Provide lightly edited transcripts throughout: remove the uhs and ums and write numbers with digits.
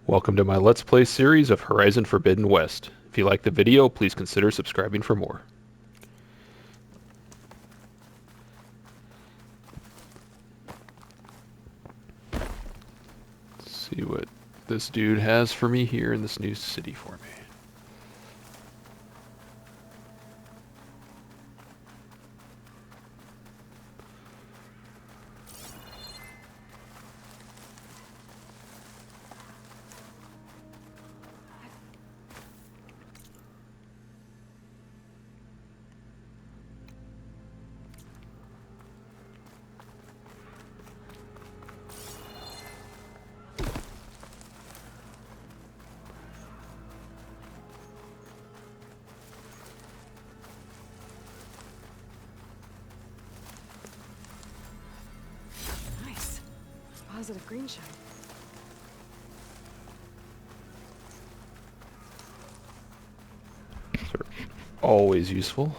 Welcome to my Let's Play series of Horizon Forbidden West. If you like the video, please consider subscribing for more. Let's see what this dude has for me here in this new city for me. Nice. Positive green shine. They're always useful.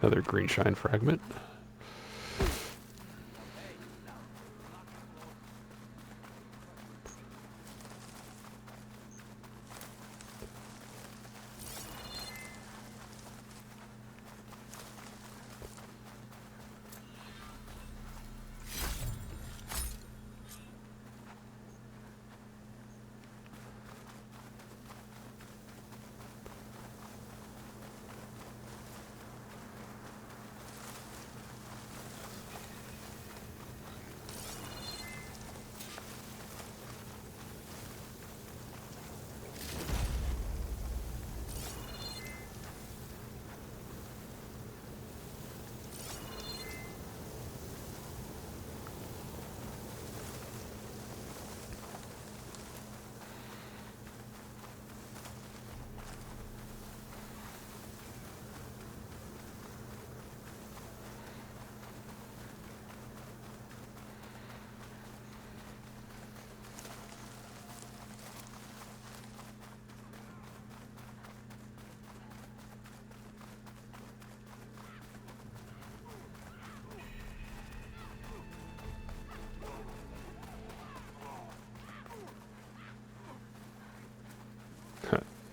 Another green shine fragment.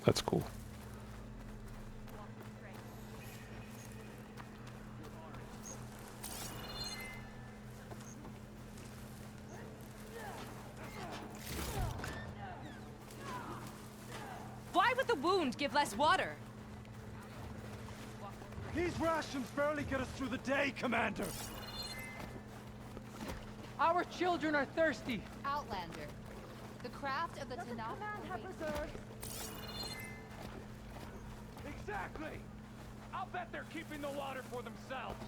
That's cool. Why would the wound give less water? These rations barely get us through the day, Commander! Our children are thirsty. Outlander. The craft of the Tanakh. Exactly! I'll bet they're keeping the water for themselves!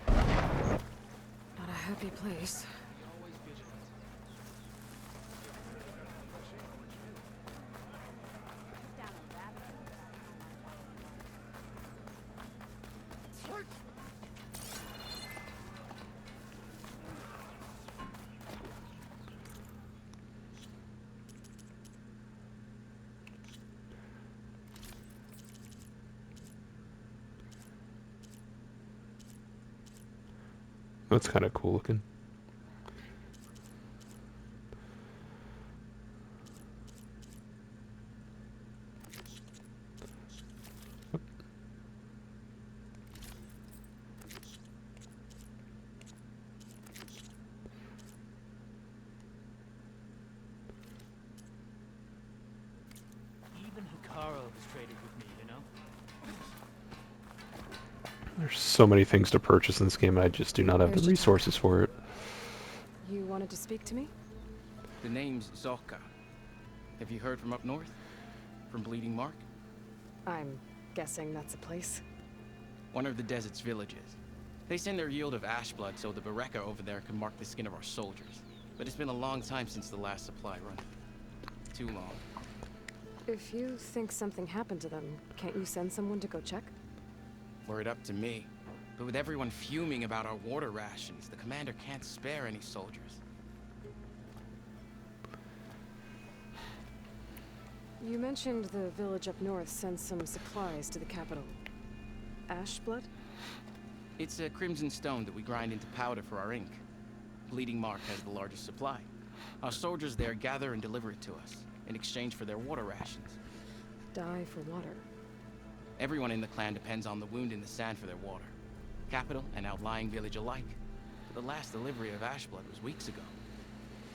Not a happy place. That's kind of cool looking. Even Hikaru has traded with me, you know? There's so many things to purchase in this game, and I just do not have the resources for it. You wanted to speak to me? The name's Zocca. Have you heard from up north? From Bleeding Mark? I'm guessing that's a place. One of the desert's villages. They send their yield of ash blood so the Bereka over there can mark the skin of our soldiers. But it's been a long time since the last supply run. Too long. If you think something happened to them, can't you send someone to go check? Were it up to me. But with everyone fuming about our water rations, the commander can't spare any soldiers. You mentioned the village up north sent some supplies to the capital. Ashblood? It's a crimson stone that we grind into powder for our ink. Bleeding Mark has the largest supply. Our soldiers there gather and deliver it to us, in exchange for their water rations. Die for water. Everyone in the clan depends on the wound in the sand for their water. Capital and outlying village alike. But the last delivery of Ashblood was weeks ago.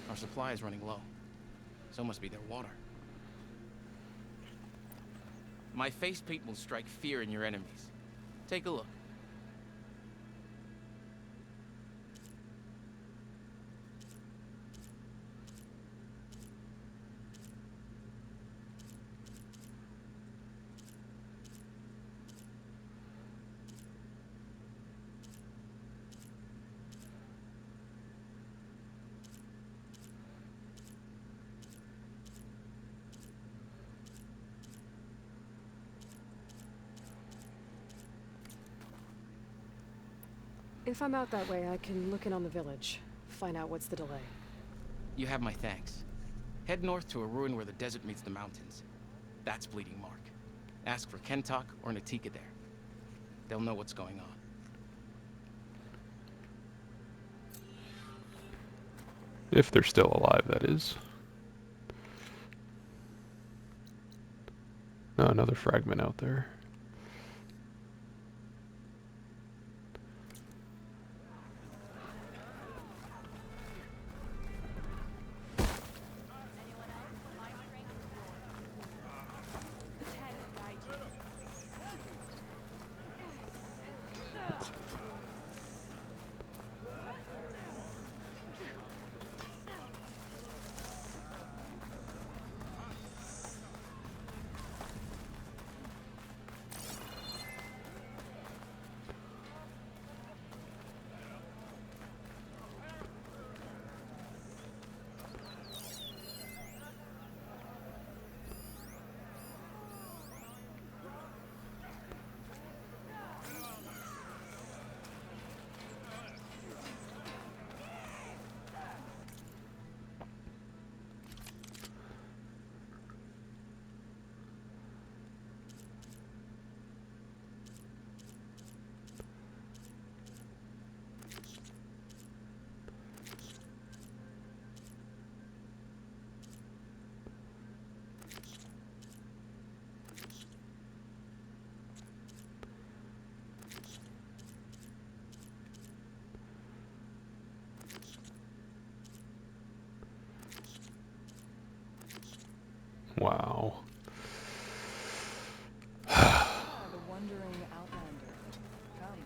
Our supply is running low. So must be their water. My face paint will strike fear in your enemies. Take a look. If I'm out that way, I can look in on the village. Find out what's the delay. You have my thanks. Head north to a ruin where the desert meets the mountains. That's Bleeding Mark. Ask for Kentok or Natika there. They'll know what's going on. If they're still alive, that is. Oh, another fragment out there. Wow. The wandering outlander. Come.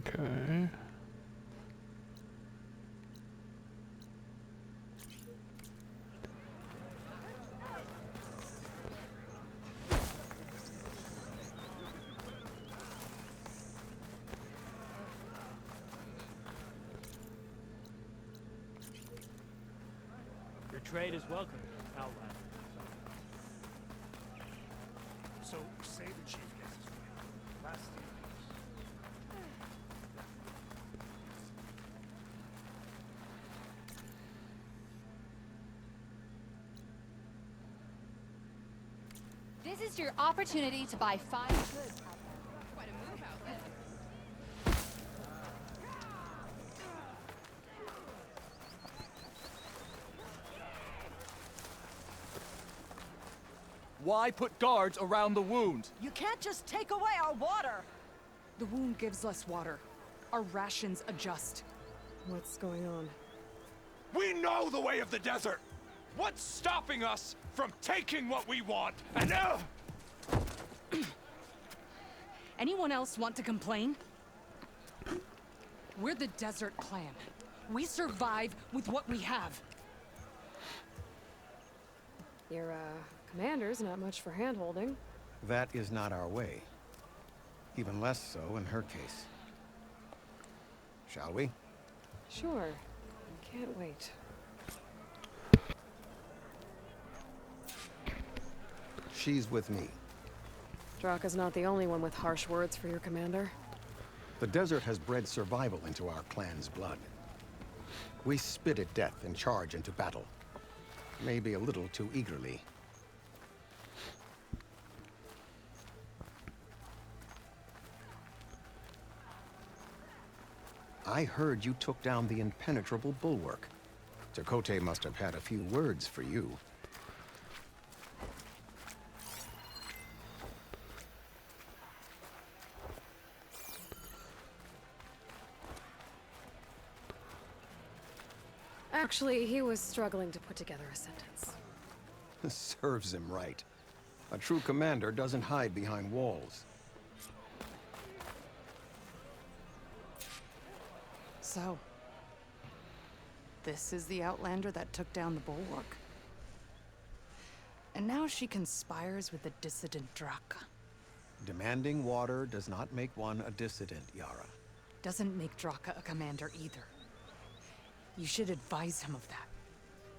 Okay. Your trade is welcome, outlander. So, say the chief gets his way. Last thing. This is your opportunity to buy fine goods. Quite a move out there. Why put guards around the wound? You can't just take away our water! The wound gives us water. Our rations adjust. What's going on? We know the way of the desert! What's stopping us from taking what we want? And Anyone else want to complain? We're the Desert Clan. We survive with what we have. Your, commander's not much for hand-holding. That is not our way. Even less so in her case. Shall we? Sure. Can't wait. she's with me. Draka's not the only one with harsh words for your commander. The desert has bred survival into our clan's blood. We spit at death and charge into battle. Maybe a little too eagerly. I heard you took down the impenetrable bulwark. Chakotay must have had a few words for you. Actually, he was struggling to put together a sentence. Serves him right. A true commander doesn't hide behind walls. So, this is the Outlander that took down the bulwark? And now she conspires with the dissident Draka. Demanding water does not make one a dissident, Yara. Doesn't make Draka a commander either. You should advise him of that.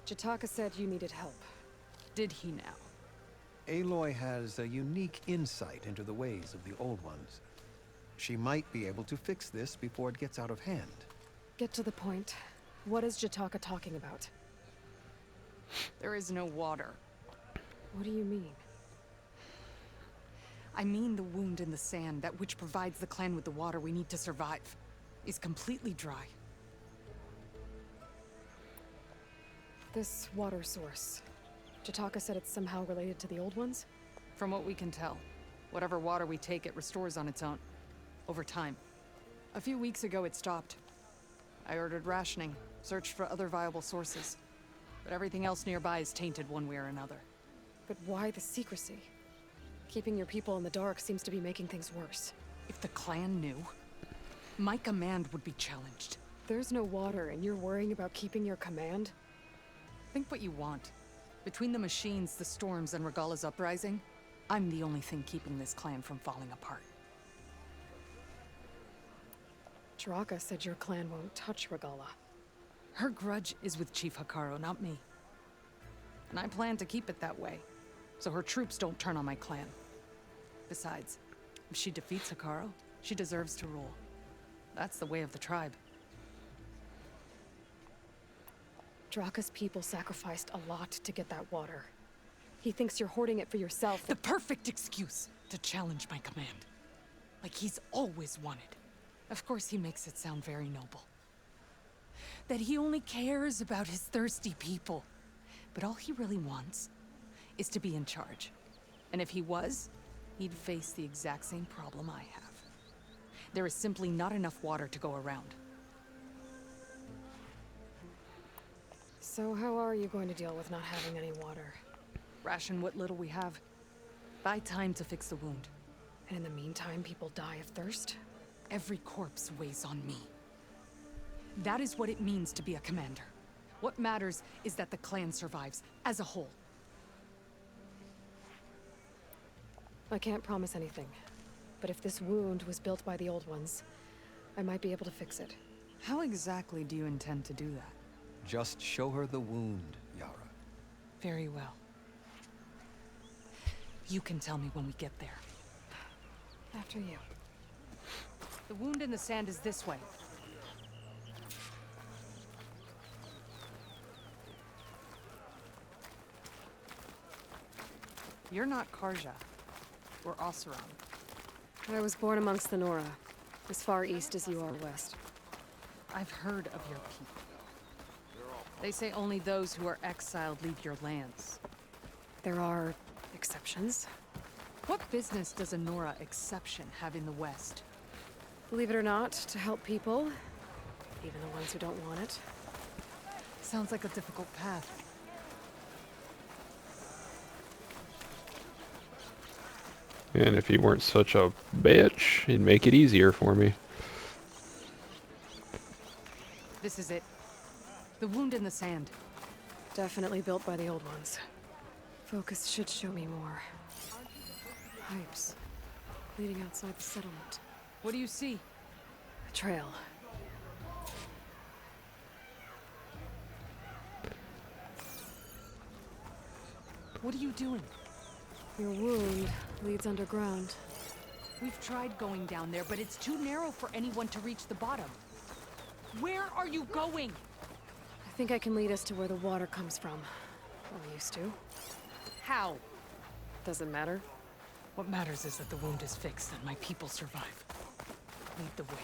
Jataka said you needed help. Did he now? Aloy has a unique insight into the ways of the Old Ones. She might be able to fix this before it gets out of hand. Get to the point. What is Jataka talking about? There is no water. What do you mean? I mean the wound in the sand, that which provides the clan with the water we need to survive, is completely dry. This water source. Jataka said it's somehow related to the Old Ones? From what we can tell, whatever water we take, it restores on its own. Over time. A few weeks ago, it stopped. I ordered rationing, searched for other viable sources. But everything else nearby is tainted one way or another. But why the secrecy? Keeping your people in the dark seems to be making things worse. If the clan knew, my command would be challenged. There's no water and you're worrying about keeping your command? Think what you want. Between the machines, the storms, and Regala's uprising, I'm the only thing keeping this clan from falling apart. Draka said your clan won't touch Regala. Her grudge is with Chief Hikaru, not me. And I plan to keep it that way, so her troops don't turn on my clan. Besides, if she defeats Hikaru, she deserves to rule. That's the way of the tribe. Draka's people sacrificed a lot to get that water. He thinks you're hoarding it for yourself. The perfect excuse to challenge my command. Like he's always wanted. Of course he makes it sound very noble. That he only cares about his thirsty people. But all he really wants is to be in charge. And if he was, he'd face the exact same problem I have. There is simply not enough water to go around. So how are you going to deal with not having any water? Ration what little we have. Buy time to fix the wound. And in the meantime, people die of thirst? Every corpse weighs on me. That is what it means to be a commander. What matters is that the clan survives, as a whole. I can't promise anything. But if this wound was built by the Old Ones, I might be able to fix it. How exactly do you intend to do that? Just show her the wound, Yara. Very well. You can tell me when we get there. After you. The wound in the sand is this way. You're not Karja, or Oseram. I was born amongst the Nora, as far east as you are west. I've heard of your people. They say only those who are exiled leave your lands. There are exceptions. What business does a Nora exception have in the West? Believe it or not, to help people, even the ones who don't want it. Sounds like a difficult path. And if he weren't such a bitch, he'd make it easier for me. This is it. The wound in the sand. Definitely built by the Old Ones. Focus should show me more. Pipes leading outside the settlement. What do you see? A trail. What are you doing? Your wound leads underground. We've tried going down there, but it's too narrow for anyone to reach the bottom. Where are you going? I think I can lead us to where the water comes from. Or used to. How? Doesn't matter. What matters is that the wound is fixed and my people survive. Lead the way.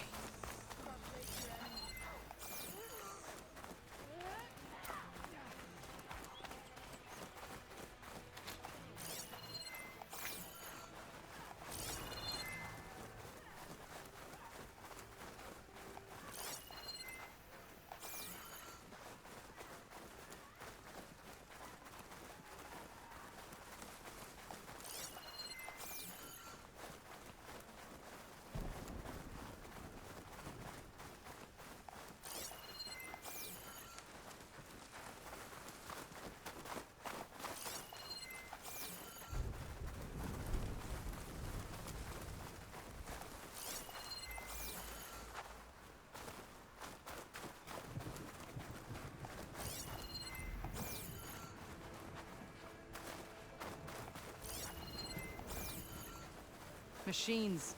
Machines.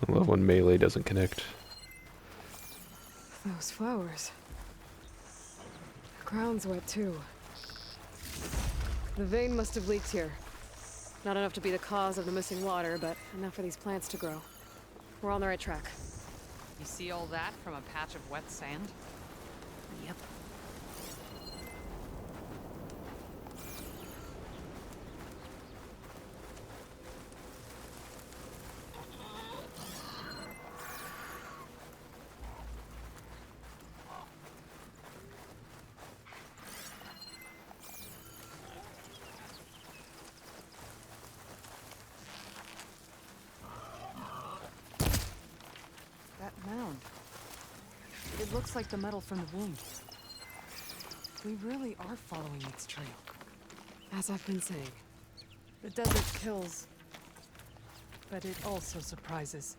I love when melee doesn't connect. Those flowers. The ground's wet too. The vein must have leaked here. Not enough to be the cause of the missing water, but enough for these plants to grow. We're on the right track. You see all that from a patch of wet sand? Yep. That mound. It looks like the metal from the wound. We really are following its trail. As I've been saying. The desert kills, but it also surprises.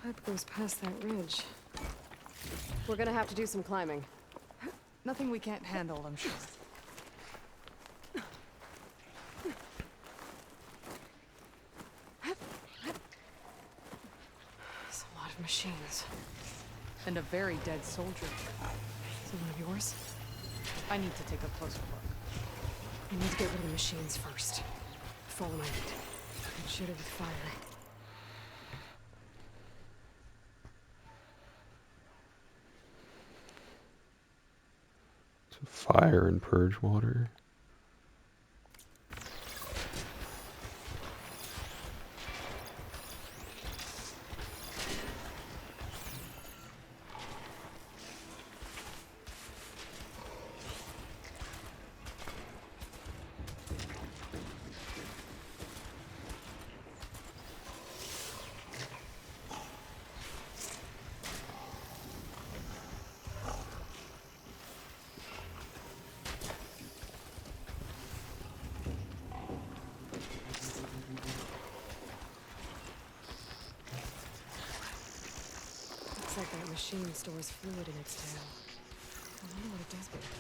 Pipe goes past that ridge. We're gonna have to do some climbing. Nothing we can't handle, I'm sure. There's a lot of machines. And a very dead soldier. Is it one of yours? I need to take a closer look. We need to get rid of the machines first. Follow my lead. And shoot it with fire. Fire and purge water. Looks like that machine stores fluid in its tail. I wonder what it does with it.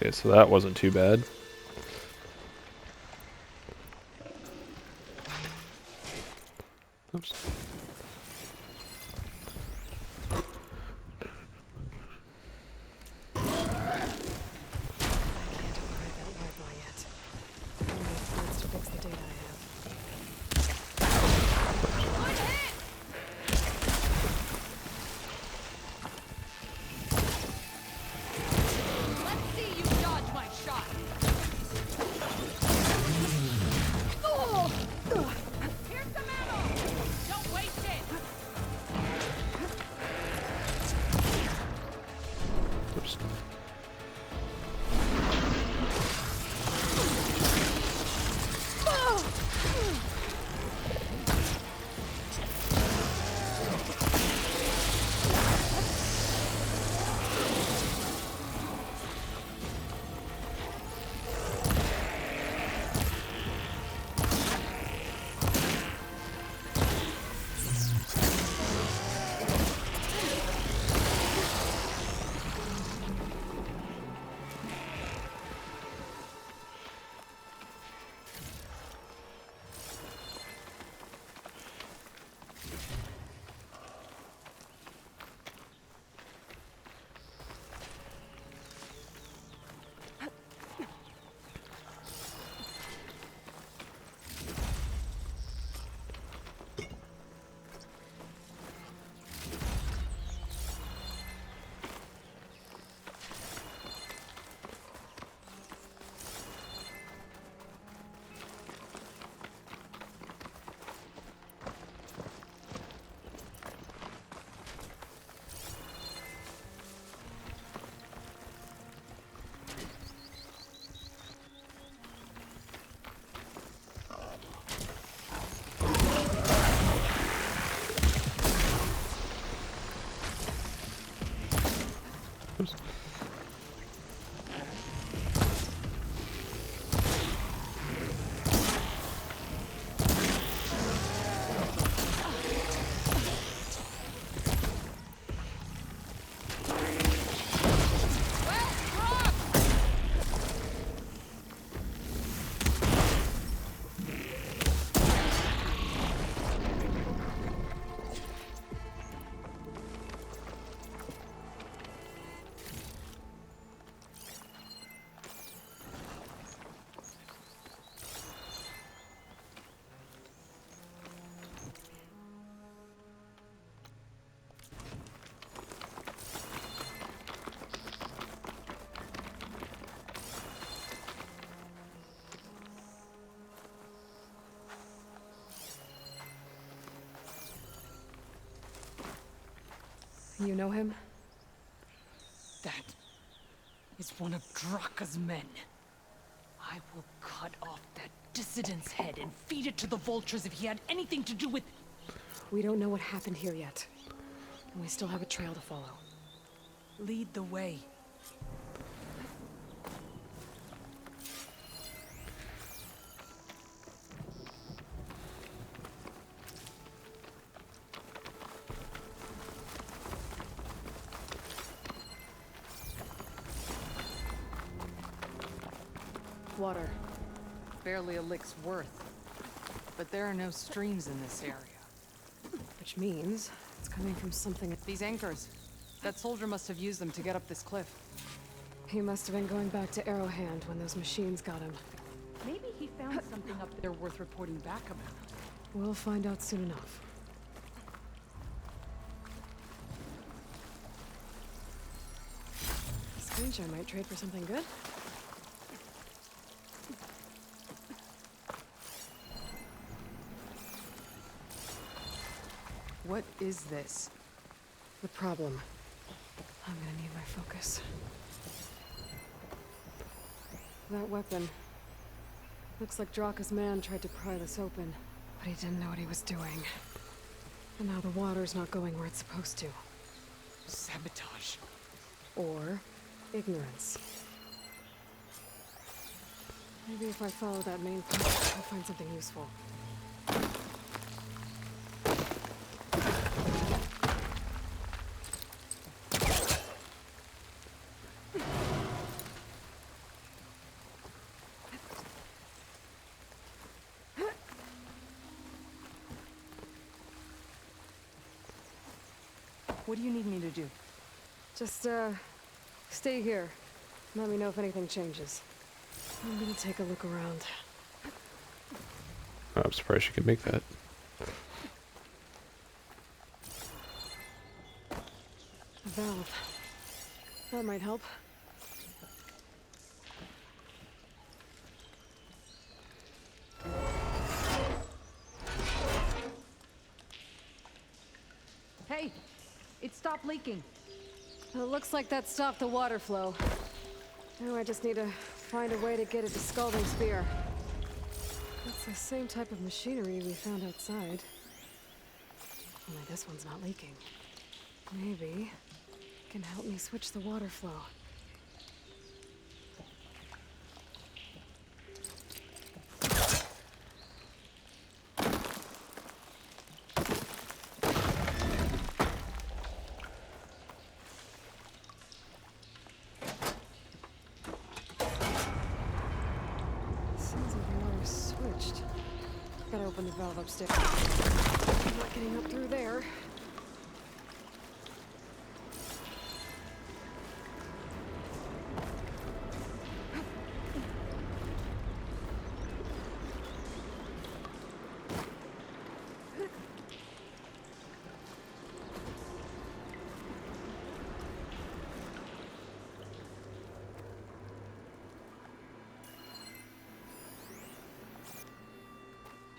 Okay, so that wasn't too bad. Oops. Let's see you dodge my shot. Here's some ammo. Don't waste it. Oops. Oops. You know him? That is one of Draka's men. I will cut off that dissident's head and feed it to the vultures if he had anything to do with... We don't know what happened here yet. And we still have a trail to follow. Lead the way. Water. Barely a lick's worth. But there are no streams in this area. Which means it's coming from something. These anchors. That soldier must have used them to get up this cliff. He must have been going back to Arrowhand when those machines got him. Maybe he found something up there worth reporting back about. We'll find out soon enough. Strange, I might trade for something good. What is this? The problem. I'm gonna need my focus. That weapon. Looks like Draka's man tried to pry this open, but he didn't know what he was doing. And now the water's not going where it's supposed to. Sabotage. Or ignorance. Maybe if I follow that main path, I'll find something useful. What do you need me to do? Just, stay here. Let me know if anything changes. I'm gonna take a look around. I'm surprised you can make that. A valve. That might help. Hey! It stopped leaking. It looks like that stopped the water flow. Now I just need to find a way to get it to Scalding Spear. That's the same type of machinery we found outside. Only this one's not leaking. Maybe it can help me switch the water flow. Seems like the water's switched. Gotta open the valve upstairs. I'm not getting up through there.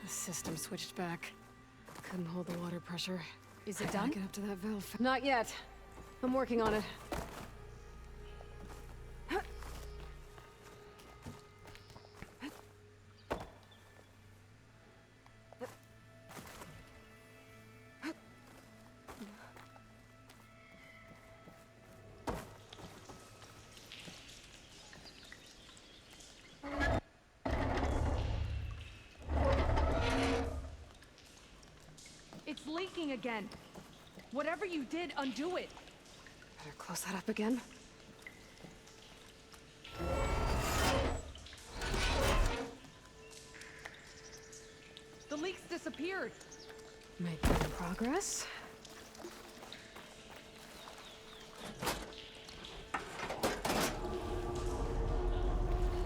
The system switched back. Couldn't hold the water pressure. Is it Gotta done? get up to that valve. Not yet. I'm working on it. It's leaking again. Whatever you did, undo it. Better close that up again. The leaks disappeared. Making progress.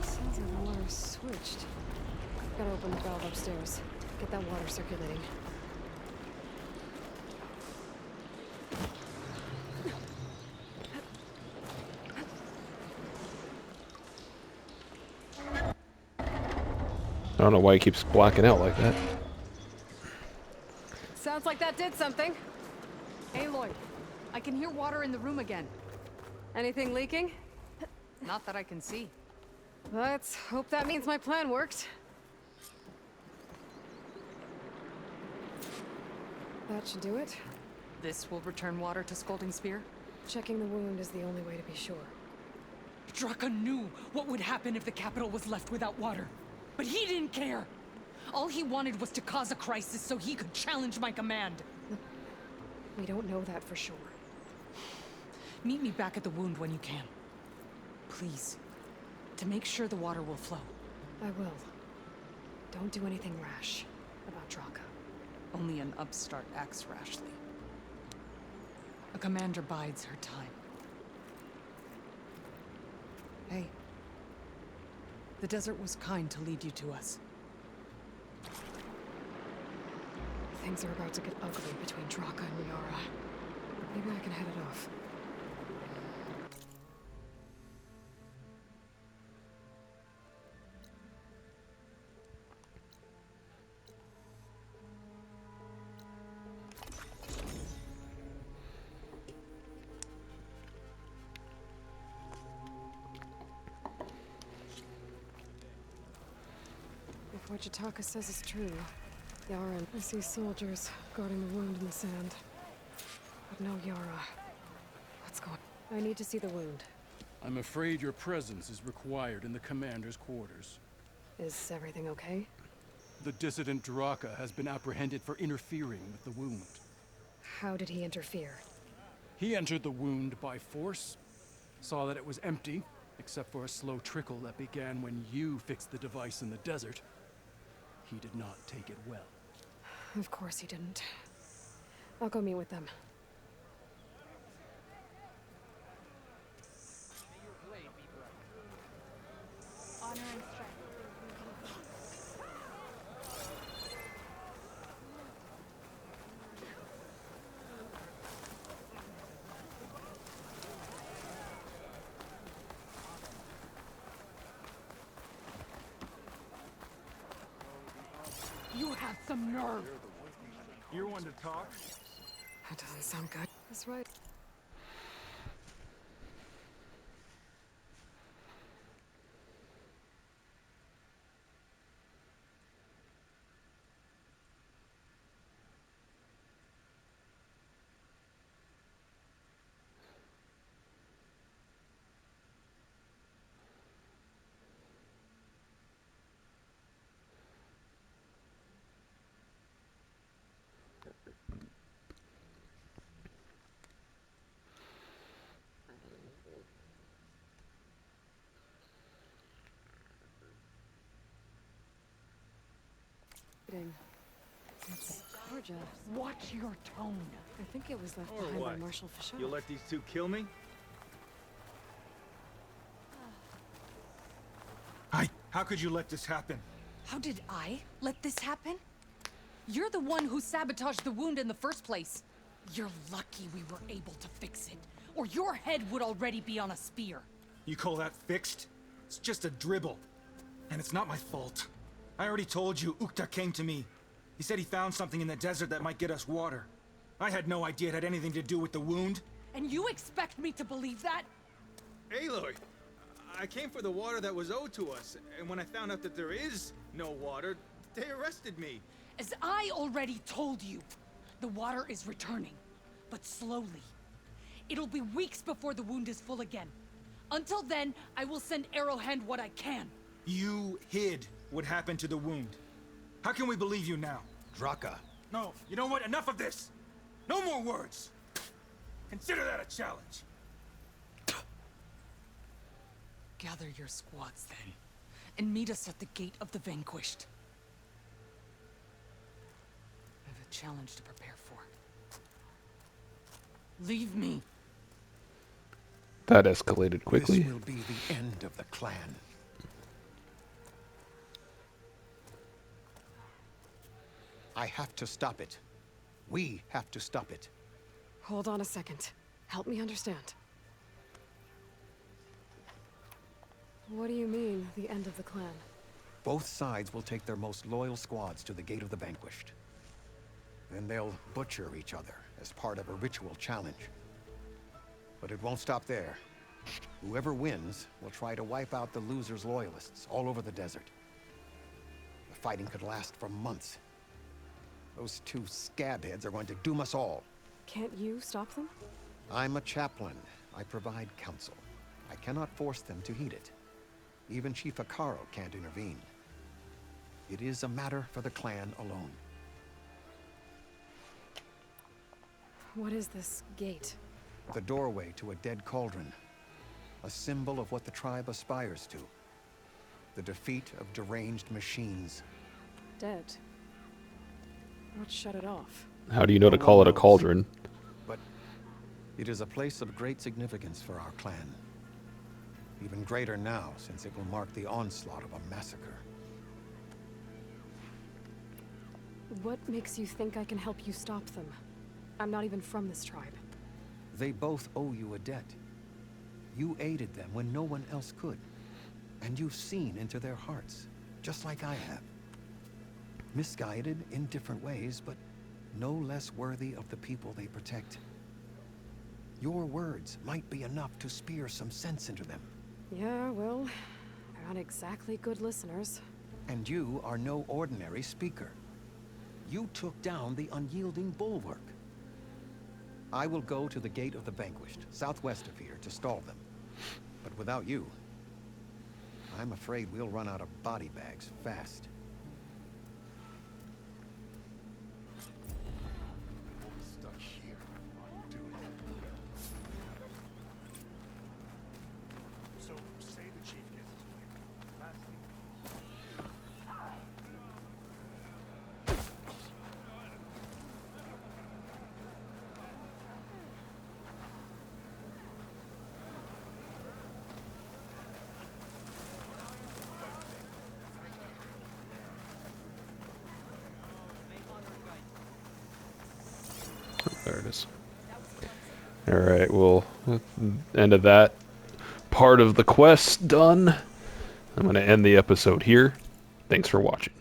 Sounds like the water's switched. Gotta open the valve upstairs. Get that water circulating. I don't know why he keeps blacking out like that. Sounds like that did something. Aloy, I can hear water in the room again. Anything leaking? Not that I can see. Let's hope that means my plan worked. That should do it. This will return water to Scalding Spear? Checking the wound is the only way to be sure. Draka knew what would happen if the capital was left without water. But he didn't care! All he wanted was to cause a crisis so he could challenge my command. We don't know that for sure. Meet me back at the wound when you can. Please. To make sure the water will flow. I will. Don't do anything rash about Draka. Only an upstart acts rashly. A commander bides her time. Hey. The desert was kind to lead you to us. Things are about to get ugly between Draka and Yara. Maybe I can head it off. If what Jataka says is true, Yara, I see soldiers guarding the wound in the sand. But no Yara. What's going on? I need to see the wound. I'm afraid your presence is required in the commander's quarters. Is everything okay? The dissident Draka has been apprehended for interfering with the wound. How did he interfere? He entered the wound by force, saw that it was empty, except for a slow trickle that began when you fixed the device in the desert. He did not take it well. Of course he didn't. I'll go meet with them. have some nerve. You're one to talk. That doesn't sound good. That's right. It's Georgia. Watch your tone. I think it was left Or behind by what? Marshal Fisher. You let these two kill me? How could you let this happen? How did I let this happen? You're the one who sabotaged the wound in the first place. You're lucky we were able to fix it, or your head would already be on a spear. You call that fixed? It's just a dribble. And it's not my fault. I already told you, Ukta came to me. He said he found something in the desert that might get us water. I had no idea it had anything to do with the wound. And you expect me to believe that? Aloy, I came for the water that was owed to us, and when I found out that there is no water, they arrested me. As I already told you, the water is returning, but slowly. It'll be weeks before the wound is full again. Until then, I will send Arrowhand what I can. You hid what happened to the wound. How can we believe you now? Draka. No, you know what? Enough of this! No more words! Consider that a challenge. Gather your squads then, and meet us at the Gate of the Vanquished. I have a challenge to prepare for. Leave me. That escalated quickly. This will be the end of the clan. I have to stop it. We have to stop it. Hold on a second. Help me understand. What do you mean, the end of the clan? Both sides will take their most loyal squads to the Gate of the Vanquished. Then they'll butcher each other as part of a ritual challenge. But it won't stop there. Whoever wins will try to wipe out the loser's loyalists all over the desert. The fighting could last for months. Those two scabheads are going to doom us all. Can't you stop them? I'm a chaplain. I provide counsel. I cannot force them to heed it. Even Chief Akaro can't intervene. It is a matter for the clan alone. What is this gate? The doorway to a dead cauldron. A symbol of what the tribe aspires to. The defeat of deranged machines. Dead. What shut it off? How do you know to call it a cauldron? But it is a place of great significance for our clan. Even greater now, since it will mark the onslaught of a massacre. What makes you think I can help you stop them? I'm not even from this tribe. They both owe you a debt. You aided them when no one else could. And you've seen into their hearts, just like I have. Misguided in different ways, but no less worthy of the people they protect. Your words might be enough to spear some sense into them. Yeah, well, they're not exactly good listeners. And you are no ordinary speaker. You took down the unyielding bulwark. I will go to the Gate of the Vanquished, southwest of here, to stall them. But without you, I'm afraid we'll run out of body bags fast. Stuck here. So, say the chief gets his way. Last thing. There it is. Alright, well, end of that part of the quest done. I'm going to end the episode here. Thanks for watching.